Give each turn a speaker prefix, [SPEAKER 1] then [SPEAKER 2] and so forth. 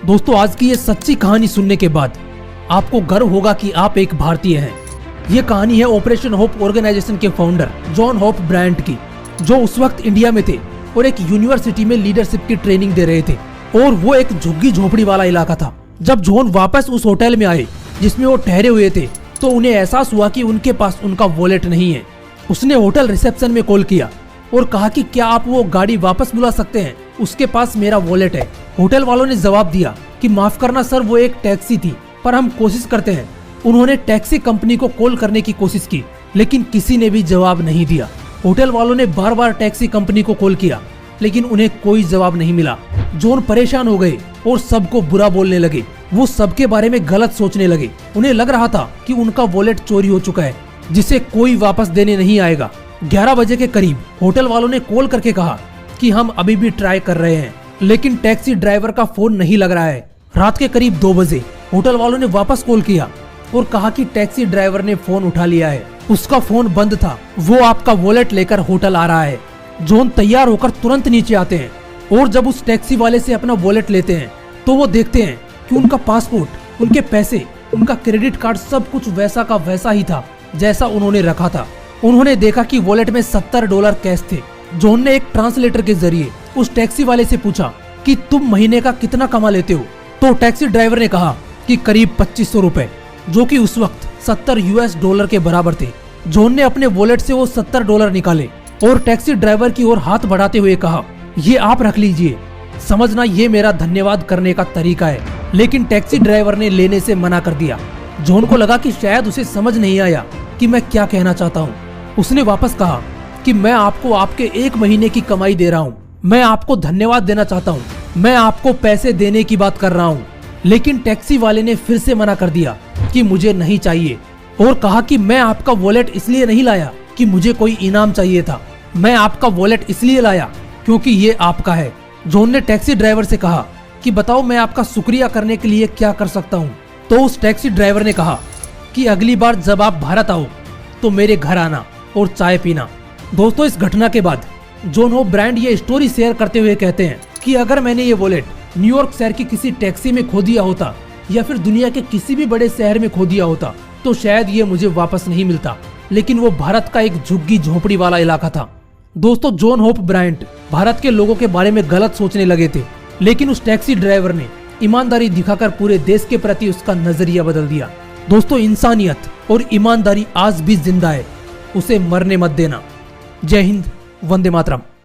[SPEAKER 1] दोस्तों आज की ये सच्ची कहानी सुनने के बाद आपको गर्व होगा कि आप एक भारतीय हैं। ये कहानी है ऑपरेशन होप ऑर्गेनाइजेशन के फाउंडर जॉन होप ब्रायंट की, जो उस वक्त इंडिया में थे और एक यूनिवर्सिटी में लीडरशिप की ट्रेनिंग दे रहे थे। और वो एक झुग्गी झोपड़ी वाला इलाका था। जब जॉन वापस उस होटल में आए जिसमें वो ठहरे हुए थे, तो उन्हें एहसास हुआ कि उनके पास उनका वॉलेट नहीं है। उसने होटल रिसेप्शन में कॉल किया और कहा कि क्या आप वो गाड़ी वापस बुला सकते हैं, उसके पास मेरा वॉलेट है। होटल वालों ने जवाब दिया कि माफ करना सर, वो एक टैक्सी थी, पर हम कोशिश करते हैं। उन्होंने टैक्सी कंपनी को कॉल करने की कोशिश की, लेकिन किसी ने भी जवाब नहीं दिया। होटल वालों ने बार बार टैक्सी कंपनी को कॉल किया, लेकिन उन्हें कोई जवाब नहीं मिला। जॉन परेशान हो गए और सबको बुरा बोलने लगे। वो सबके बारे में गलत सोचने लगे। उन्हें लग रहा था कि उनका वॉलेट चोरी हो चुका है, जिसे कोई वापस देने नहीं आएगा। 11 बजे के करीब होटल वालों ने कॉल करके कहा कि हम अभी भी ट्राई कर रहे हैं, लेकिन टैक्सी ड्राइवर का फोन नहीं लग रहा है। रात के करीब 2 बजे होटल वालों ने वापस कॉल किया और कहा कि टैक्सी ड्राइवर ने फोन उठा लिया है, उसका फोन बंद था, वो आपका वॉलेट लेकर होटल आ रहा है। जॉन तैयार होकर तुरंत नीचे आते हैं और जब उस टैक्सी वाले से अपना वॉलेट लेते हैं तो वो देखते हैं कि उनका पासपोर्ट, उनके पैसे, उनका क्रेडिट कार्ड सब कुछ वैसा का वैसा ही था जैसा उन्होंने रखा था। उन्होंने देखा कि वॉलेट में $70 कैश थे। जॉन ने एक ट्रांसलेटर के जरिए उस टैक्सी वाले से पूछा कि तुम महीने का कितना कमा लेते हो? तो टैक्सी ड्राइवर ने कहा कि करीब 2500 रुपए, जो कि उस वक्त $70 के बराबर थे। जॉन ने अपने वॉलेट से वो $70 निकाले और टैक्सी ड्राइवर की ओर हाथ बढ़ाते हुए कहा, ये आप रख लीजिए, समझना ये मेरा धन्यवाद करने का तरीका है। लेकिन टैक्सी ड्राइवर ने लेने से मना कर दिया। जॉन को लगा कि शायद उसे समझ नहीं आया कि मैं क्या कहना चाहता हूँ। उसने वापस कहा कि मैं आपको आपके 1 महीने की कमाई दे रहा हूँ, मैं आपको धन्यवाद देना चाहता हूँ, मैं आपको पैसे देने की बात कर रहा हूँ। लेकिन टैक्सी वाले ने फिर से मना कर दिया कि मुझे नहीं चाहिए, और कहा कि मैं आपका वॉलेट इसलिए नहीं लाया कि मुझे कोई इनाम चाहिए था, मैं आपका वॉलेट इसलिए लाया क्योंकि ये आपका है। जॉन ने टैक्सी ड्राइवर से कहा कि बताओ मैं आपका शुक्रिया करने के लिए क्या कर सकता हूँ। तो उस टैक्सी ड्राइवर ने कहा कि अगली बार जब आप भारत आओ तो मेरे घर आना और चाय पीना। दोस्तों इस घटना के बाद जॉन होप ब्रायंट ये स्टोरी शेयर करते हुए कहते हैं कि अगर मैंने ये वॉलेट न्यूयॉर्क शहर की किसी टैक्सी में खो दिया होता या फिर दुनिया के किसी भी बड़े शहर में खो दिया होता तो शायद ये मुझे वापस नहीं मिलता, लेकिन वो भारत का एक झुग्गी झोपड़ी वाला इलाका था। दोस्तों जॉन होप ब्रायंट भारत के लोगों के बारे में गलत सोचने लगे थे, लेकिन उस टैक्सी ड्राइवर ने ईमानदारी दिखाकर पूरे देश के प्रति उसका नजरिया बदल दिया। दोस्तों इंसानियत और ईमानदारी आज भी जिंदा है, उसे मरने मत देना। जय हिंद, वंदे मातरम।